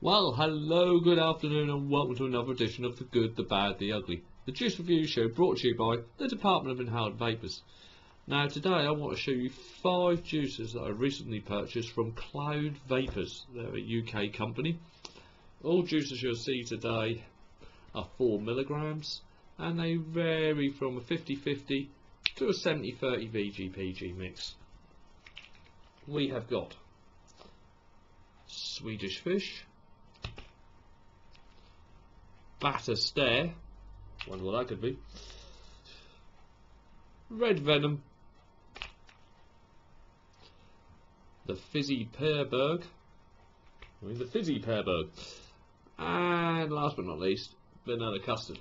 Well, hello, good afternoon, and welcome to another edition of The Good, the Bad, the Ugly, the Juice Review Show brought to you by the Department of Inhaled Vapours. Now, today I want to show you 5 juices that I recently purchased from Cloud Vapours. They're a UK company. All juices you'll see today are 4 milligrams, and they vary from a 50-50 to a 70-30 VG-PG mix. We have got Swedish Fish, Batter Stare, wonder what that could be, Red Venom, the Fizzy Pearberg, and last but not least, Vanilla Custard.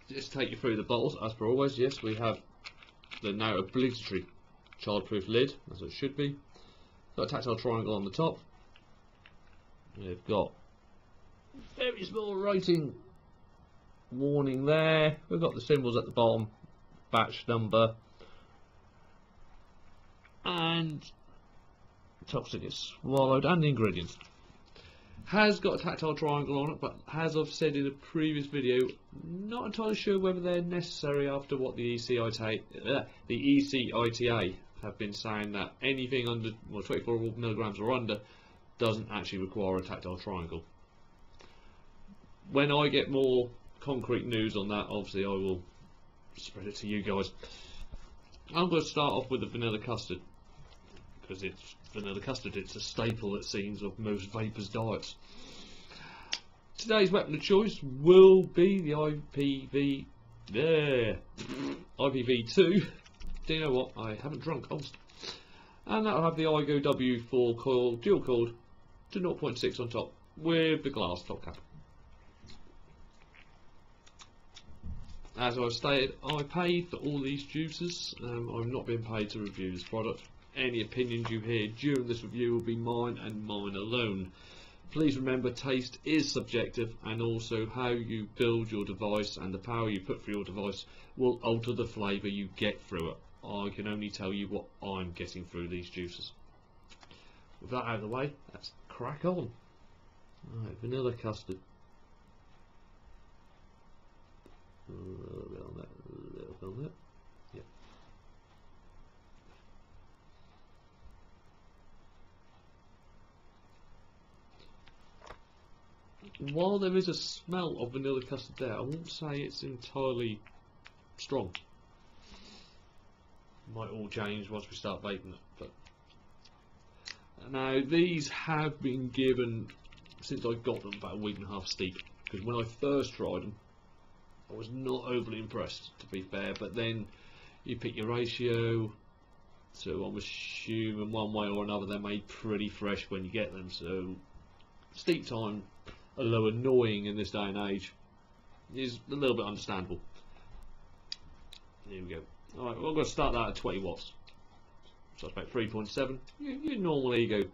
Just take you through the bottles as per always. Yes, we have the now obligatory childproof lid, as it should be. Got a tactile triangle on the top. We've got very small writing warning there. We've got the symbols at the bottom, batch number, and toxic is swallowed, and the ingredients. Has got a tactile triangle on it, but as I've said in a previous video, not entirely sure whether they're necessary after what the ECITA have been saying, that anything under 24 milligrams or under doesn't actually require a tactile triangle. When I get more concrete news on that, obviously I will spread it to you guys. I'm going to start off with the vanilla custard, because it's vanilla custard. It's a staple, it seems, of most vapors diets. Today's weapon of choice will be the IPv2. Do you know what? I haven't drunk, honest. And that'll have the IGO W4 coil, dual coiled to 0.6 on top with the glass top cap. As I've stated, I paid for all these juices. I've not been paid to review this product. Any opinions you hear during this review will be mine and mine alone. Please remember, taste is subjective, and also how you build your device and the power you put through your device will alter the flavour you get through it. I can only tell you what I'm getting through these juices. With that out of the way, let's crack on. Alright, vanilla custard. A little bit on that, a little bit on that. Yeah. While there is a smell of vanilla custard there, I won't say it's entirely strong. Might all change once we start vaping it, but now these have been given since I got them about a week and a half steep, because when I first tried them I was not overly impressed, to be fair, but then you pick your ratio, so I'm assuming one way or another they're made pretty fresh when you get them, so steep time, although annoying in this day and age, is a little bit understandable. Here we go. Alright, well, I'm going to start that at 20 watts. So that's about 3.7. Your normal ego.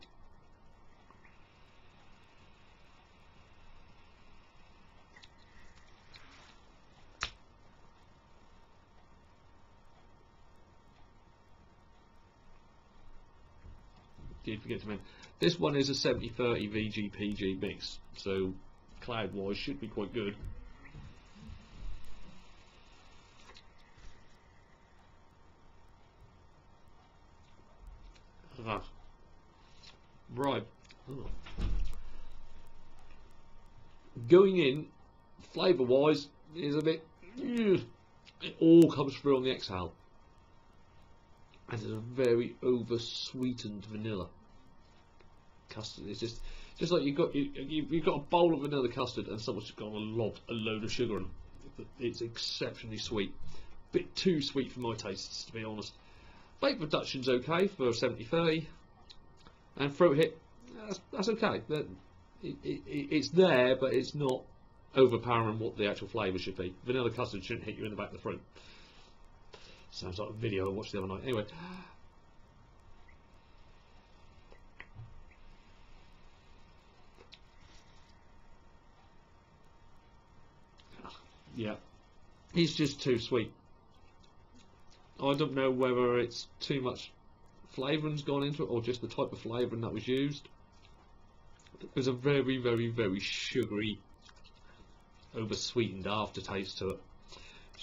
Did forget to mention, this one is a 70-30 VG-PG mix, so cloud-wise should be quite good. Right. Going in, flavour wise, is a bit. It all comes through on the exhale, and it's a very over sweetened vanilla custard. It's just like you've got a bowl of vanilla custard and someone's just got a load of sugar on it. It's exceptionally sweet, bit too sweet for my tastes, to be honest. Vape reduction's okay for 70-30, and throat hit, that's okay. It's there, but it's not overpowering what the actual flavour should be. Vanilla custard shouldn't hit you in the back of the throat. Sounds like a video I watched the other night. Anyway. Yeah, it's just too sweet. I don't know whether it's too much flavouring's gone into it or just the type of flavouring that was used. There's a very, very, very sugary, over-sweetened aftertaste to it.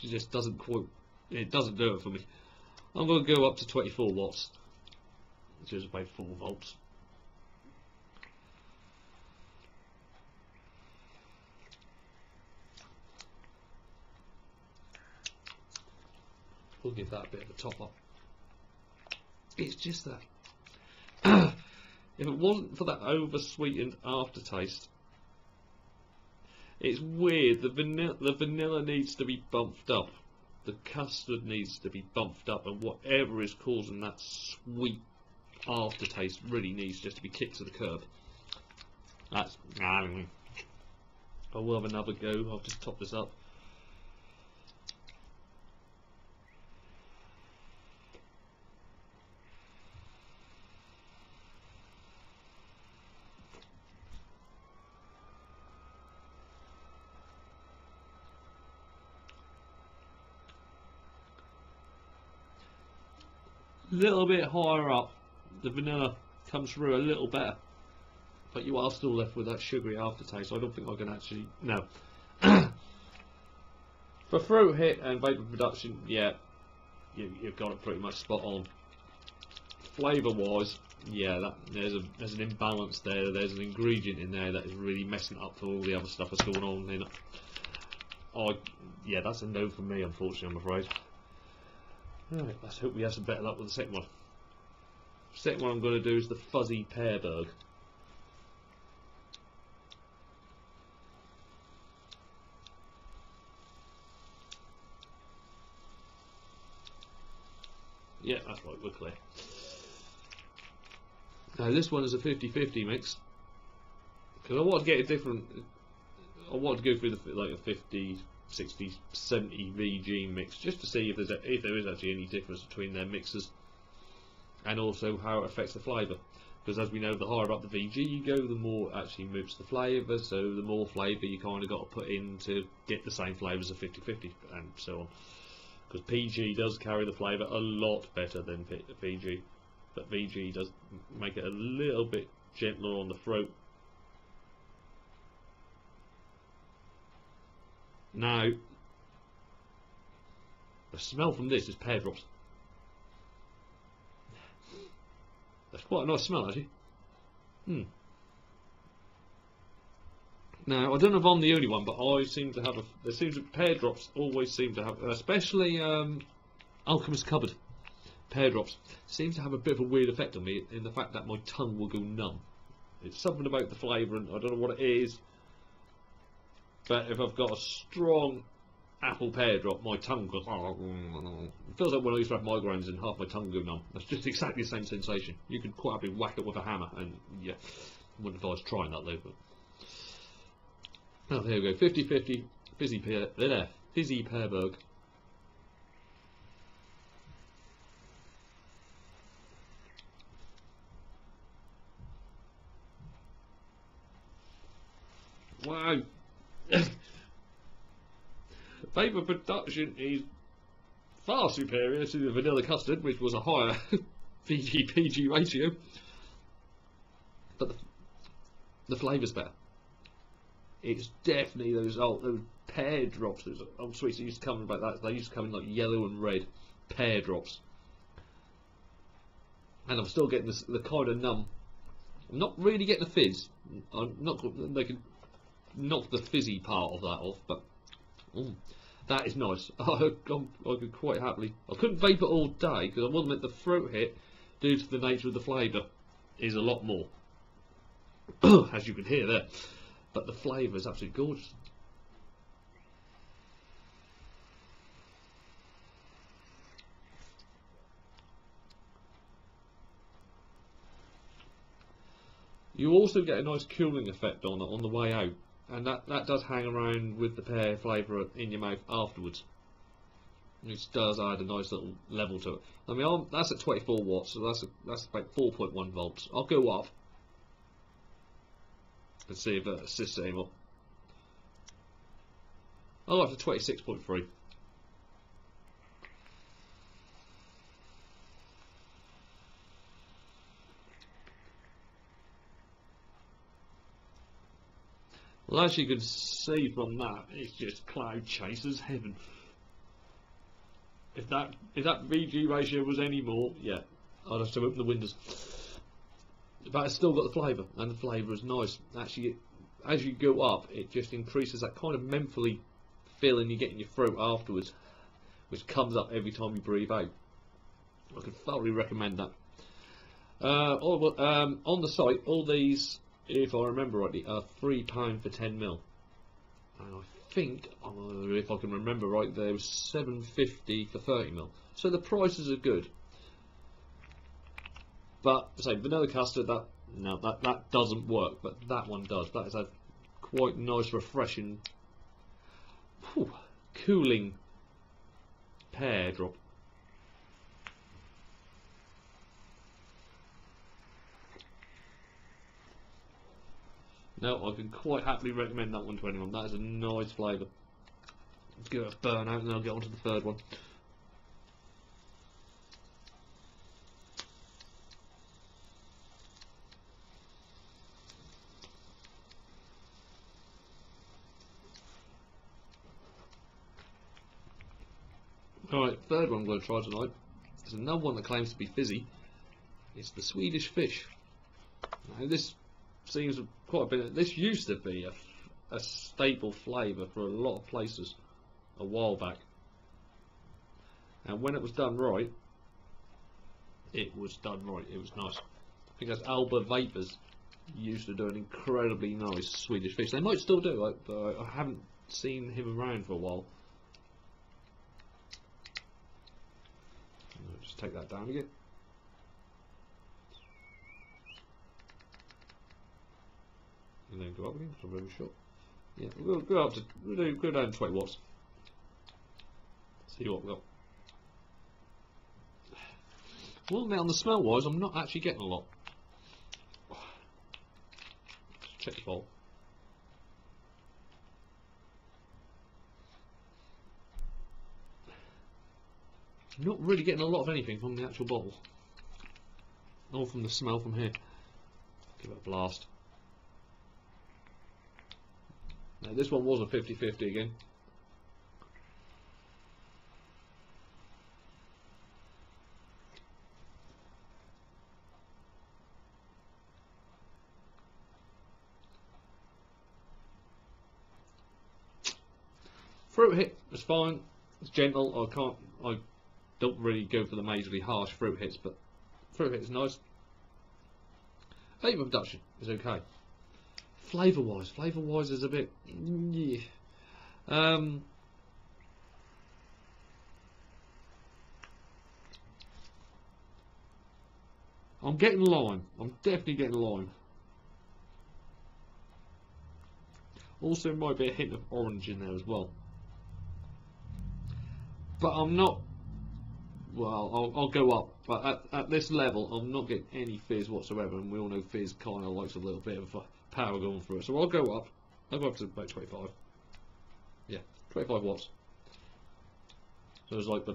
It just doesn't quite, it doesn't do it for me. I'm going to go up to 24 watts, which is about 4 volts. We'll give that a bit of a top up. It's just that if it wasn't for that over-sweetened aftertaste, it's weird. The vanilla needs to be bumped up. The custard needs to be bumped up, and whatever is causing that sweet aftertaste really needs just to be kicked to the curb. That's. I will have another go. I'll just top this up. Little bit higher up, the vanilla comes through a little better, but you are still left with that sugary aftertaste. I don't think I can actually. No. For throat hit and vapor production, yeah, you've got it pretty much spot on. Flavour wise, yeah, there's an imbalance there. There's an ingredient in there that is really messing up for all the other stuff that's going on. Yeah, that's a no for me, unfortunately, I'm afraid. Right, let's hope we have some better luck with the second one. The second one I'm going to do is the fuzzy pearberg. Yeah, that's right, we're clear. Now this one is a 50-50 mix, because I want to get a different. I want to go through like a 50, 60, 70 VG mix just to see if there is actually any difference between their mixes, and also how it affects the flavour. Because as we know, the higher up the VG you go, the more it actually moves the flavour. So the more flavour you kind of got to put in to get the same flavour as a 50-50, and so on. Because PG does carry the flavour a lot better than VG, but VG does make it a little bit gentler on the throat. Now, the smell from this is pear drops. That's quite a nice smell, actually. Now, I don't know if I'm the only one, but I seem to have pear drops always seem to have, especially Alchemist Cupboard pear drops, seem to have a bit of a weird effect on me in the fact that my tongue will go numb. It's something about the flavour, and I don't know what it is. But if I've got a strong apple pear drop, my tongue goes. It feels like when I used to have migraines and half my tongue go numb. That's just exactly the same sensation. You could quite happily whack it with a hammer, and yeah, I wouldn't advise trying that though. But oh, there we go. 50-50 fizzy pearberg. Wow. Vapor production is far superior to the vanilla custard, which was a higher VG-PG ratio, but the flavour's better. It's definitely those pear drops, those old sweets that used to come in about that. They used to come in like yellow and red pear drops, and I'm still getting the kind of numb. I'm not really getting the fizz. I'm not. They can knock the fizzy part of that off, but that is nice. I could quite happily. I couldn't vape it all day because I will admit the throat hit, due to the nature of the flavour, is a lot more, as you can hear there. But the flavour is absolutely gorgeous. You also get a nice cooling effect on the way out. And that does hang around with the pear flavour in your mouth afterwards, which does add a nice little level to it. I mean, that's at 24 watts, so that's about 4.1 volts. I'll go up and see if that assists anymore. I'll go up to 26.3. Well, as you can see from that, it's just cloud chasers heaven. If that VG ratio was any more, yeah, I'd have to open the windows. But it's still got the flavour, and the flavour is nice. Actually, as you go up, it just increases that kind of mentally feeling you get in your throat afterwards, which comes up every time you breathe out. I can thoroughly recommend that. On the site, all these, if I remember rightly, are £3 for 10ml. And I think, if I can remember right, there was £7.50 for 30ml. So the prices are good. But say vanilla custard, that doesn't work, but that one does. That is a quite nice, refreshing, cooling pear drop. No, I can quite happily recommend that one to anyone. That is a nice flavour. Let's give it a burn out and then I'll get on to the third one. Alright, third one I'm going to try tonight is another one that claims to be fizzy. It's the Swedish fish. Now this seems quite a bit. This used to be a staple flavour for a lot of places a while back, and when it was done right, it was done right. It was nice. I think that's Alba Vapours used to do an incredibly nice Swedish fish. They might still do it, but I haven't seen him around for a while. I'll just take that down again. And then go up again, because I'm really short. Yeah, we'll go up to, go down to 20 watts. See what we've got. Well, now on the smell wise, I'm not actually getting a lot. Let's check the bowl. I'm not really getting a lot of anything from the actual bottle. Or from the smell from here. Give it a blast. Now this one was a 50-50 again. Fruit hit is fine. It's gentle. I don't really go for the majorly harsh fruit hits, but fruit hit is nice. Flavour reduction is okay. Flavour wise is a bit, yeah. I'm getting lime. I'm definitely getting lime. Also might be a hint of orange in there as well. But I'm not, well, I'll go up, but at this level I'm not getting any fizz whatsoever, and we all know fizz kind of likes a little bit of power going through it. So I'll go up to about 25. Yeah, 25 watts. So it's like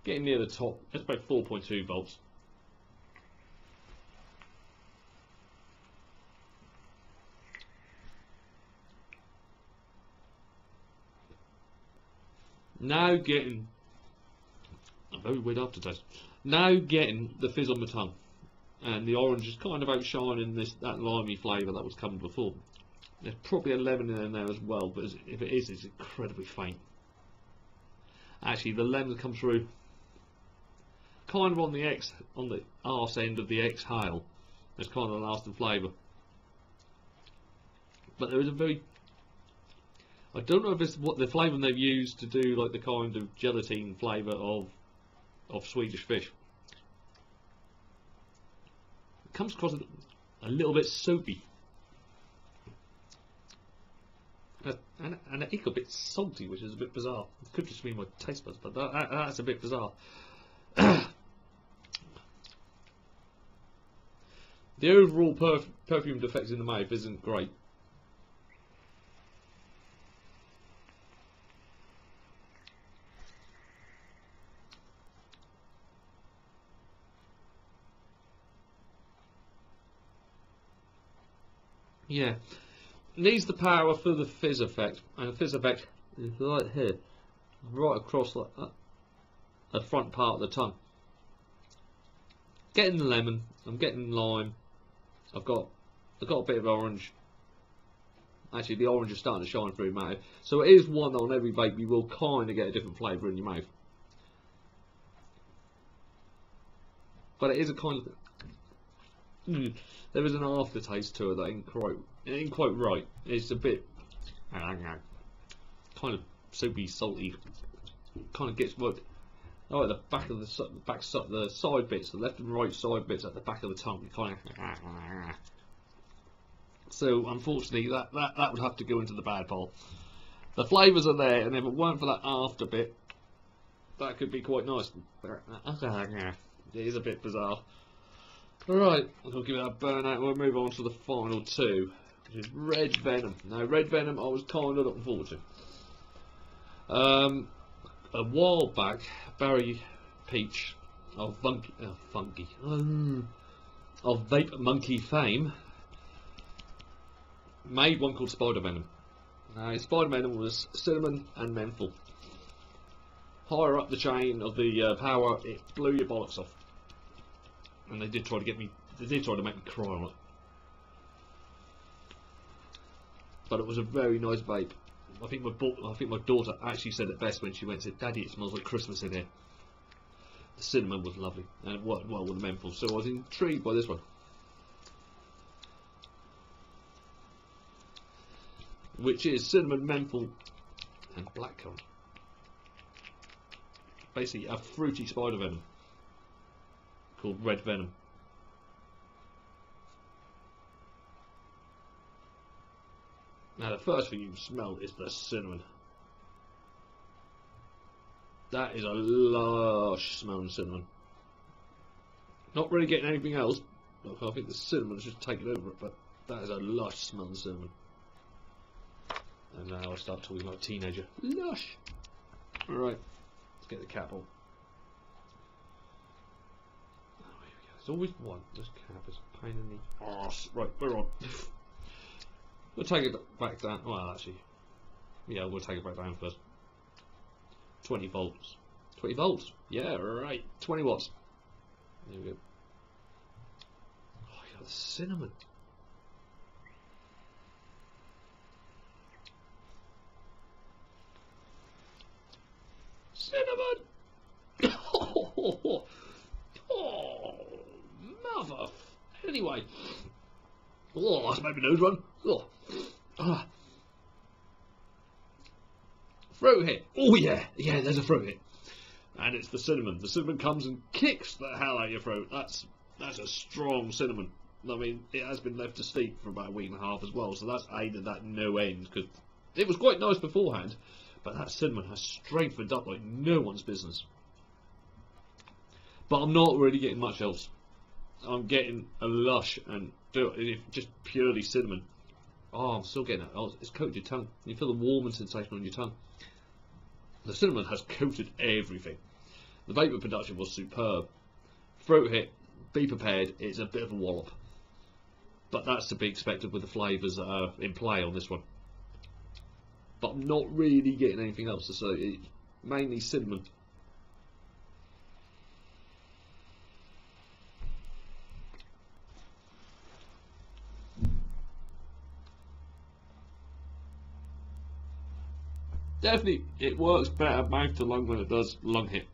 getting near the top, it's about 4.2 volts. Now getting, I'm very weird aftertaste. Now getting the fizz on my tongue, and the orange is kind of outshining that limey flavour that was coming before. There's probably a lemon in there as well, but if it is, it's incredibly faint. Actually, the lemon comes through kind of on the arse end of the exhale. It's kind of the lasting flavour. But there is a very, I don't know if it's what the flavour they've used to do like the kind of gelatine flavour of Swedish fish. It comes across a little bit soapy. And a little bit salty, which is a bit bizarre. It could just be my taste buds, but that's a bit bizarre. The overall perfumed effect in the mouth isn't great. Yeah, needs the power for the fizz effect, and the fizz effect is right here, right across like that, the front part of the tongue. Getting the lemon, I'm getting lime, I've got a bit of orange. Actually, the orange is starting to shine through mouth. So it is one on every vape you will kind of get a different flavour in your mouth. But it is a kind of... there is an aftertaste to it that ain't quite right. It's a bit... kind of soapy, salty. Kind of gets what... Oh, at the back of the side bits, the left and right side bits at the back of the tongue. Kind of... So unfortunately, that would have to go into the bad pile. The flavours are there, and if it weren't for that after bit, that could be quite nice. It is a bit bizarre. Alright, I'll give it a burn out. We'll move on to the final two, which is Red Venom. Now, Red Venom I was kind of looking forward to. A while back, Barry Peach of of Vape Monkey fame made one called Spider Venom. Now, Spider Venom was cinnamon and menthol. Higher up the chain of the power, it blew your bollocks off. And they did try to make me cry on it. But it was a very nice vape. I think my daughter actually said it best when she went and said, "Daddy, it smells like Christmas in here." The cinnamon was lovely, and it worked well with the menthol, so I was intrigued by this one. Which is cinnamon, menthol, and blackcurrant. Basically, a fruity spider venom called Red Venom. Now, the first thing you smell is the cinnamon. That is a lush smelling cinnamon. Not really getting anything else. I think the cinnamon's just taken over it, but that is a lush smelling cinnamon. And now I start talking like a teenager. Lush! Alright, let's get the cap on. Oh, here we go. There's always one. This cap is a pain in the arse. Right, we're on. We'll take it back down. Well, actually, yeah, we'll take it back down first. 20 volts. 20 volts? Yeah, right. 20 watts. There we go. Oh, you got the cinnamon. Cinnamon! Oh, mother. Anyway. Oh, that's made my nose run. Oh. Ah. Throat hit. Oh yeah, yeah. There's a throat hit, and it's the cinnamon. The cinnamon comes and kicks the hell out of your throat. That's a strong cinnamon. I mean, it has been left to steep for about a week and a half as well, so that's aided that no end, because it was quite nice beforehand, but that cinnamon has strengthened up like no one's business. But I'm not really getting much else. I'm getting a lush and just purely cinnamon. Oh, I'm still getting it. Oh, it's coated your tongue. You feel the warming sensation on your tongue. The cinnamon has coated everything. The vapour production was superb. Throat hit, be prepared, it's a bit of a wallop. But that's to be expected with the flavours that are in play on this one. But I'm not really getting anything else to say. It's mainly cinnamon. Definitely, it works better mouth to lung than it does lung hit.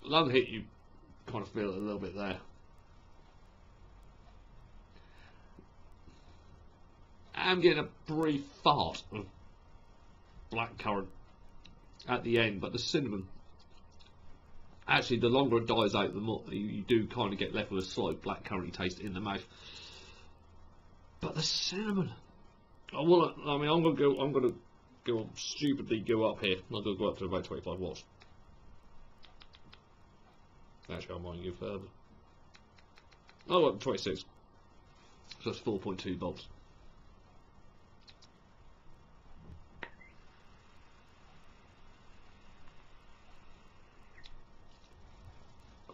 Lung hit, you kind of feel it a little bit there. I'm getting a brief fart of blackcurrant at the end, but the cinnamon, actually, the longer it dies out, the more you do kind of get left with a slight blackcurranty taste in the mouth. But the cinnamon, I'm gonna stupidly go up here. I'm going to go up to about 25 watts. Actually, I might go further. Oh, up to 26. So that's 4.2 volts.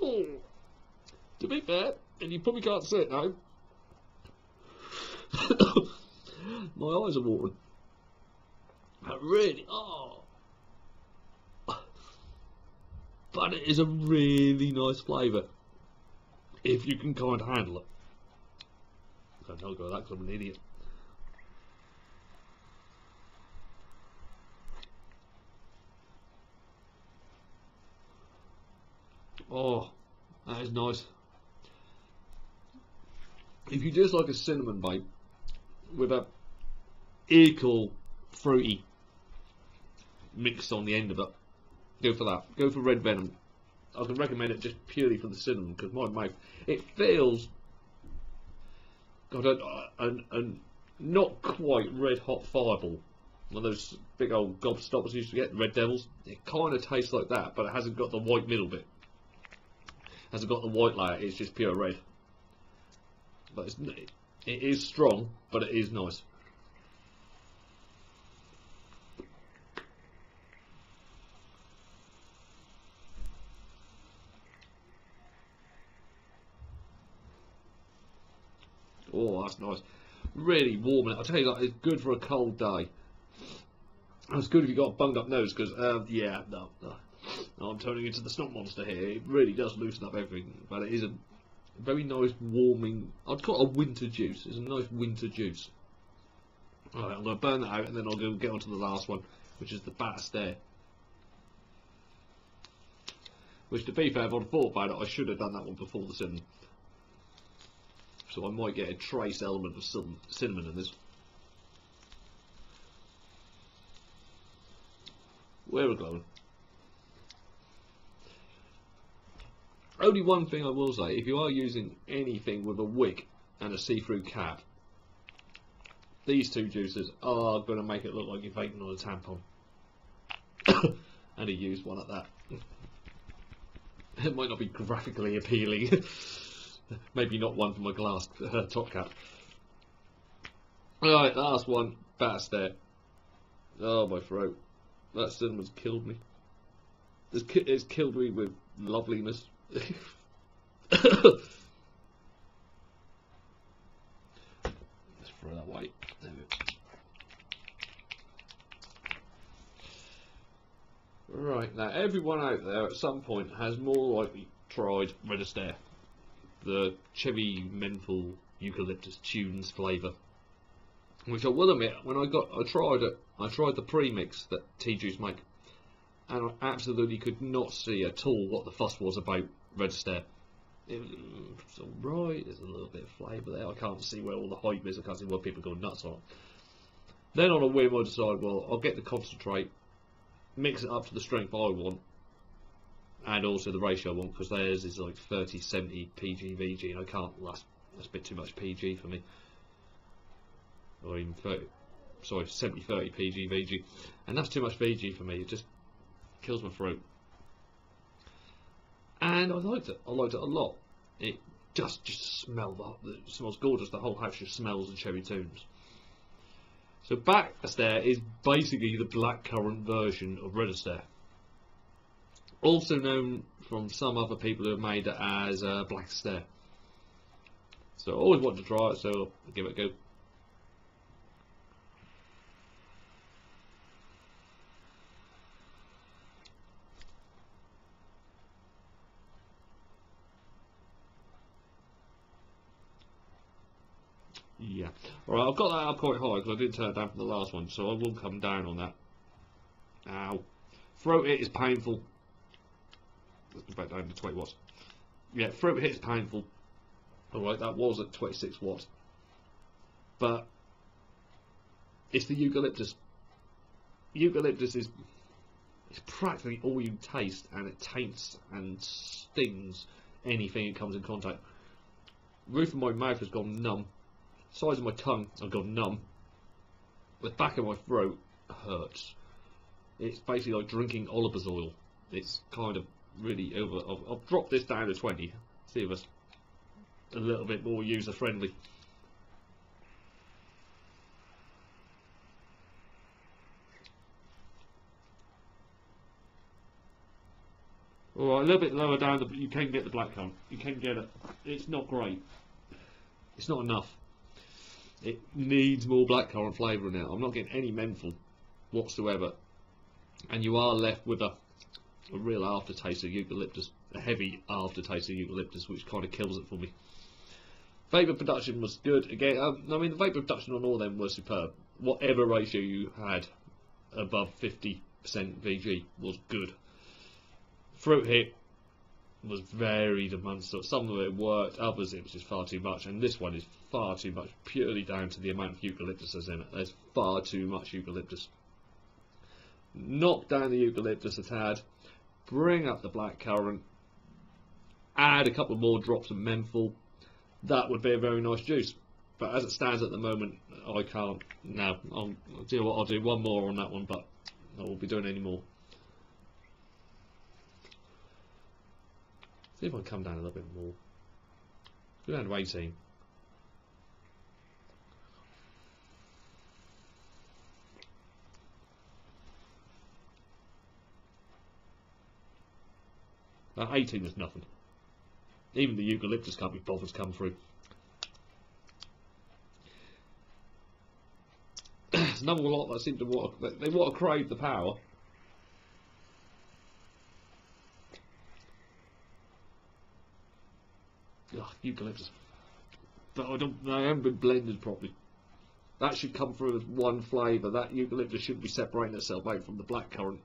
Oh, to be fair, and you probably can't see it now, My eyes are watering. But really, but it is a really nice flavour if you can kind of handle it. I don't go that because I'm an idiot. Oh, that is nice. If you just like a cinnamon vape with a equal fruity mix on the end of it, go for that. Go for Red Venom. I can recommend it just purely for the cinnamon, because my mouth, it feels got a not quite red hot fireball. One of those big old gobstoppers you used to get, Red Devils. It kind of tastes like that, but it hasn't got the white middle bit. It hasn't got the white layer, it's just pure red. But it is strong, but it is nice. Oh, that's nice. Really warming. I'll tell you that, it's good for a cold day. It's good if you've got a bunged up nose, because, yeah, no, I'm turning into the snot monster here. It really does loosen up everything, but it is a very nice warming, I'd call it a winter juice. It's a nice winter juice. Alright, I'm going to burn that out, and then I'll go get on to the last one, which is the Bat Stare. Which, to be fair, if I'd thought about it, I should have done that one before the cinnamon. So I might get a trace element of cinnamon in this. Where we're going. Only one thing I will say, if you are using anything with a wick and a see-through cap, these two juices are going to make it look like you're vaping on a tampon. And a used one at that. It might not be graphically appealing. Maybe not one for my glass top cap. Alright, last one. Bat Stare. Oh, my throat. That cinnamon's killed me. It's killed me with loveliness. Let's throw that away. There we go. Right, now everyone out there at some point has more likely tried Red Stare, the cherry menthol eucalyptus tunes flavour, which I will admit, when I tried it, I tried the pre-mix that T-Juice make, and I absolutely could not see at all what the fuss was about Red Stare. It's alright, there's a little bit of flavour there, I can't see where all the hype is, I can't see where people go nuts on it. Then on a whim I decided, well, I'll get the concentrate, mix it up to the strength I want, and also the ratio I want, because theirs is like 30-70 PG/VG, and I can't, that's a bit too much PG for me. Or even 70-30 PG/VG, and that's too much VG for me, it just kills my throat. And I liked it a lot. It just smelled, it smells gorgeous, the whole house just smells of cherry tunes. So Bat Stare is basically the blackcurrant version of Red Stare. Also known from some other people who have made it as Black Stare. So I always wanted to try it, so I'll give it a go. Yeah. Alright, I've got that up quite high because I didn't turn it down from the last one, so I will come down on that. Ow. Throat hit is painful. Let's go back down to 20 watts. Yeah, throat hit is painful. Alright, that was at 26 watts. But it's the eucalyptus. Eucalyptus is practically all you taste, and it taints and stings anything it comes in contact. Roof of my mouth has gone numb. Sides of my tongue have gone numb. The back of my throat hurts. It's basically like drinking olive oil. It's kind of really over. I've dropped this down to 20. See if it's a little bit more user friendly. Alright, a little bit lower down, you can get the black currant. You can get it. It's not great. It's not enough. It needs more blackcurrant flavour in it. I'm not getting any menthol whatsoever, and you are left with a real aftertaste of eucalyptus, a heavy aftertaste of eucalyptus, which kind of kills it for me. Vapour production was good again. I mean, the vapour production on all of them was superb. Whatever ratio you had above 50% VG was good. Fruit hit was varied amongst it. Some of it worked, others it was just far too much, and this one is far too much, purely down to the amount of eucalyptus that's in it. There's far too much eucalyptus. Knock down the eucalyptus a tad, bring up the blackcurrant, add a couple more drops of menthol. That would be a very nice juice, but as it stands at the moment, I can't. Now, I'll do what I'll do one more on that one, but I won't be doing any more. See if I can come down a little bit more. Go down to 18. Now 18 is nothing. Even the eucalyptus can't be bothered to come through. There's another lot that seem to they want to crave the power. Ugh, eucalyptus. But they haven't been blended properly. That should come through as one flavour. That eucalyptus shouldn't be separating itself out from the blackcurrant.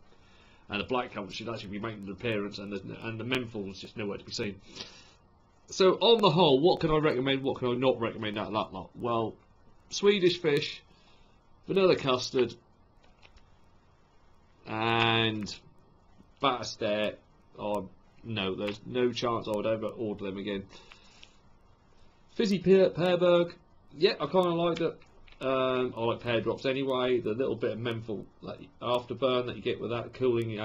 And the blackcurrant should actually be making an appearance, and the menthol is just nowhere to be seen. So on the whole, what can I recommend, what can I not recommend out of that lot? Well, Swedish fish, vanilla custard, and Batterstare. Oh, no, there's no chance I would ever order them again. Fizzy Pearberg, yeah, I kind of liked it. I like pear drops anyway. The little bit of menthol, like afterburn that you get with that cooling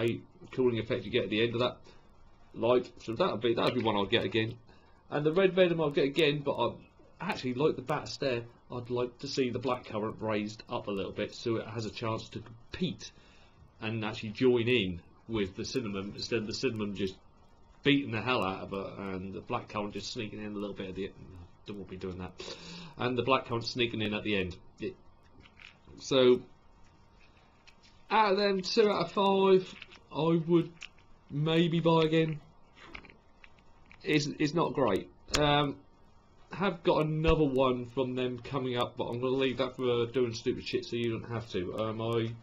effect you get at the end of that, so that'd be one I'd get again. And the red venom I'll get again, but I actually like the Batterstare. I'd like to see the blackcurrant raised up a little bit so it has a chance to compete and actually join in with the cinnamon, instead of the cinnamon just beating the hell out of it and the blackcurrant just sneaking in a little bit at the end. Don't want to be doing that. And the blackcurrant sneaking in at the end. So, out of them, 2 out of 5, I would maybe buy again. It's not great. Have got another one from them coming up, but I'm going to leave that for doing stupid shit so you don't have to. I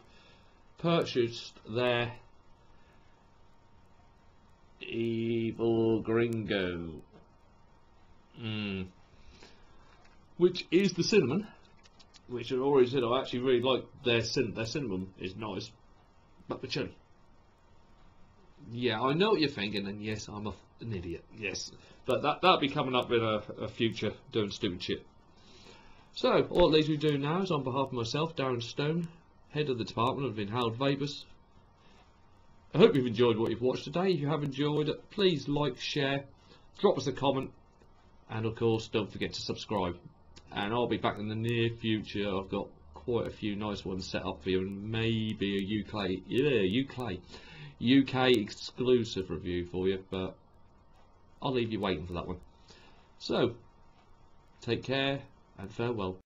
purchased their Evil Gringo, which is the cinnamon, which I already said I actually really like their cinnamon is nice, but the chili. Yeah, I know what you're thinking, and yes, I'm an idiot, yes. But that'll be coming up in a future, doing stupid shit. So, all it leaves me to do now is, on behalf of myself, Darren Stone, Head of the Department of Inhaled Vapours, I hope you've enjoyed what you've watched today. If you have enjoyed it, please like, share, drop us a comment, and of course, don't forget to subscribe. And I'll be back in the near future. I've got quite a few nice ones set up for you, and maybe a UK exclusive review for you, but I'll leave you waiting for that one. So, take care and farewell.